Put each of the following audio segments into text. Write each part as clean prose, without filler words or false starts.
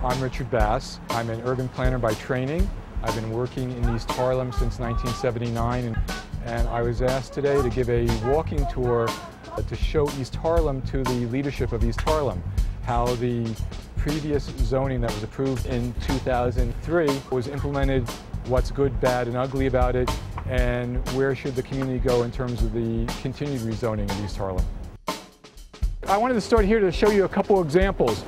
I'm Richard Bass. I'm an urban planner by training. I've been working in East Harlem since 1979, and I was asked today to give a walking tour to show East Harlem to the leadership of East Harlem, how the previous zoning that was approved in 2003 was implemented, what's good, bad, and ugly about it, and where should the community go in terms of the continued rezoning of East Harlem. I wanted to start here to show you a couple examples.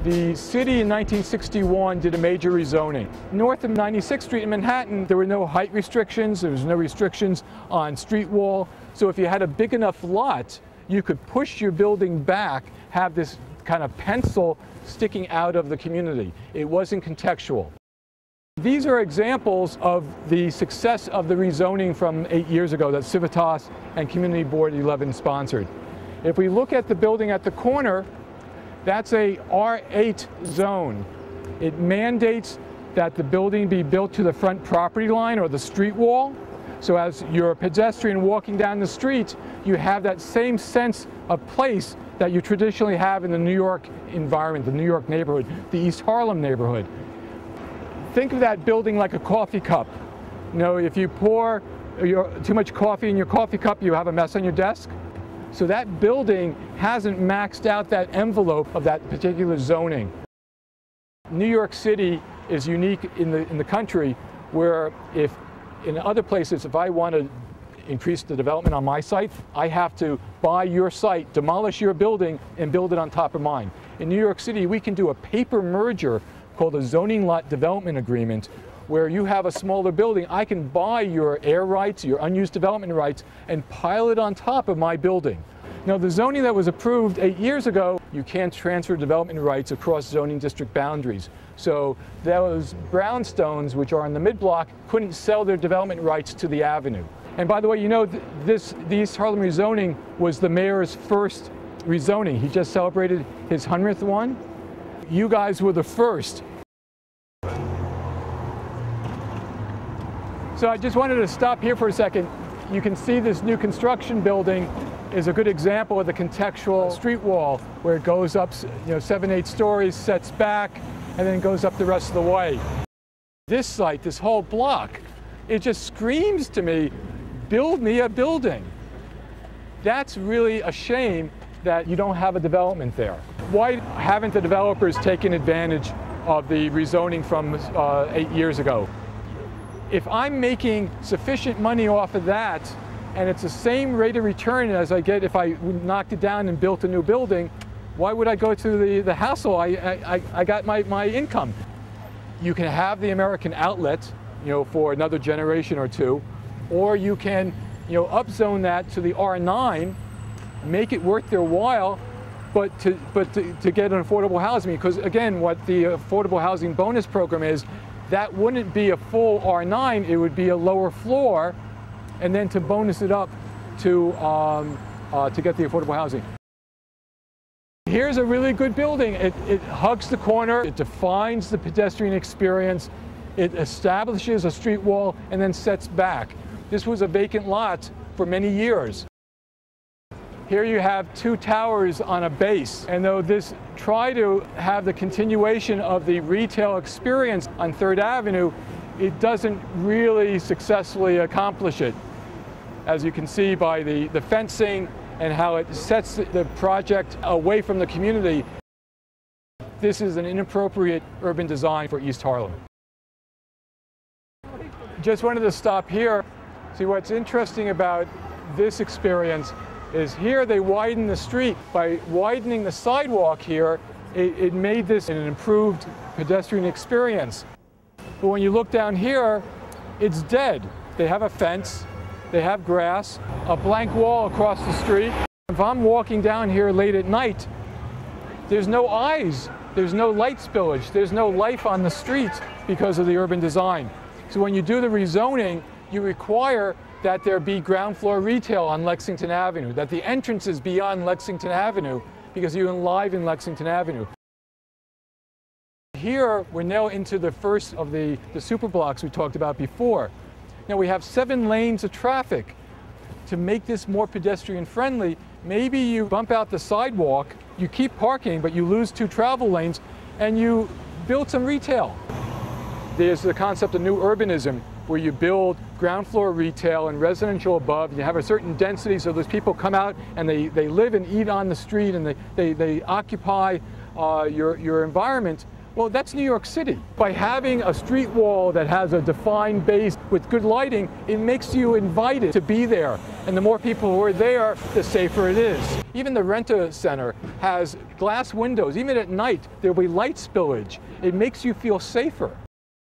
The city in 1961 did a major rezoning. North of 96th Street in Manhattan, there were no height restrictions, there was no restrictions on street wall. So if you had a big enough lot, you could push your building back, have this kind of pencil sticking out of the community. It wasn't contextual. These are examples of the success of the rezoning from 8 years ago that CIVITAS and Community Board 11 sponsored. If we look at the building at the corner, that's a R8 zone. It mandates that the building be built to the front property line or the street wall. So as you're a pedestrian walking down the street, you have that same sense of place that you traditionally have in the New York environment, the New York neighborhood, the East Harlem neighborhood. Think of that building like a coffee cup. You know, if you pour too much coffee in your coffee cup, you have a mess on your desk. So that building hasn't maxed out that envelope of that particular zoning. New York City is unique in the country, where if in other places, if I want to increase the development on my site, I have to buy your site, demolish your building, and build it on top of mine. In New York City, we can do a paper merger called a zoning lot development agreement, where you have a smaller building, I can buy your air rights, your unused development rights, and pile it on top of my building. Now, the zoning that was approved 8 years ago, you can't transfer development rights across zoning district boundaries. So those brownstones, which are in the mid-block, couldn't sell their development rights to the avenue. And by the way, you know, the East Harlem rezoning was the mayor's first rezoning. He just celebrated his 100th one. You guys were the first. So I just wanted to stop here for a second. You can see this new construction building is a good example of the contextual street wall, where it goes up, 7-8 stories, sets back, and then goes up the rest of the way. This site, this whole block, it just screams to me, build me a building. That's really a shame that you don't have a development there. Why haven't the developers taken advantage of the rezoning from 8 years ago? If I'm making sufficient money off of that, and it's the same rate of return as I get if I knocked it down and built a new building, why would I go to the hassle? I got my income. You can have the American outlet, for another generation or two, or you can, upzone that to the R9, make it worth their while, but to get an affordable housing. Because again, what the affordable housing bonus program is, that wouldn't be a full R9, it would be a lower floor, and then to bonus it up to get the affordable housing. Here's a really good building. It hugs the corner, it defines the pedestrian experience, it establishes a street wall, and then sets back. This was a vacant lot for many years. Here you have 2 towers on a base, and though this try to have the continuation of the retail experience on 3rd Avenue, it doesn't really successfully accomplish it. As you can see by the fencing and how it sets the project away from the community, this is an inappropriate urban design for East Harlem. Just wanted to stop here. See, what's interesting about this experience is here they widen the street. By widening the sidewalk here, it made this an improved pedestrian experience. But when you look down here, it's dead. They have a fence, they have grass, a blank wall across the street. If I'm walking down here late at night, there's no eyes, there's no light spillage, there's no life on the street because of the urban design. So when you do the rezoning, you require that there be ground floor retail on Lexington Avenue, that the entrances be on Lexington Avenue, because you enliven Lexington Avenue. Here, we're now into the first of the super blocks we talked about before. Now we have 7 lanes of traffic. To make this more pedestrian friendly, maybe you bump out the sidewalk, you keep parking, but you lose 2 travel lanes, and you build some retail. There's the concept of new urbanism, where you build ground floor retail and residential above. You have a certain density, so those people come out and they live and eat on the street, and they occupy your environment. Well, that's New York City. By having a street wall that has a defined base with good lighting, it makes you invited to be there. And the more people who are there, the safer it is. Even the Rent-A-Center has glass windows. Even at night, there'll be light spillage. It makes you feel safer.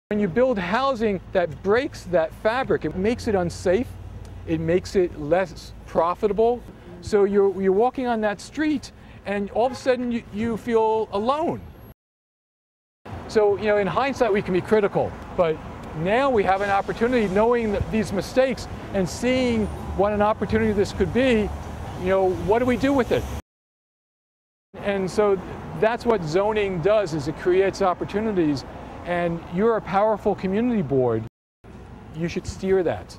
When you build housing that breaks that fabric, it makes it unsafe, it makes it less profitable. So you're walking on that street and all of a sudden you feel alone. So, you know, in hindsight we can be critical, but now we have an opportunity, knowing that these mistakes and seeing what an opportunity this could be, you know, what do we do with it? And so that's what zoning does, is it creates opportunities. And you're a powerful community board. You should steer that.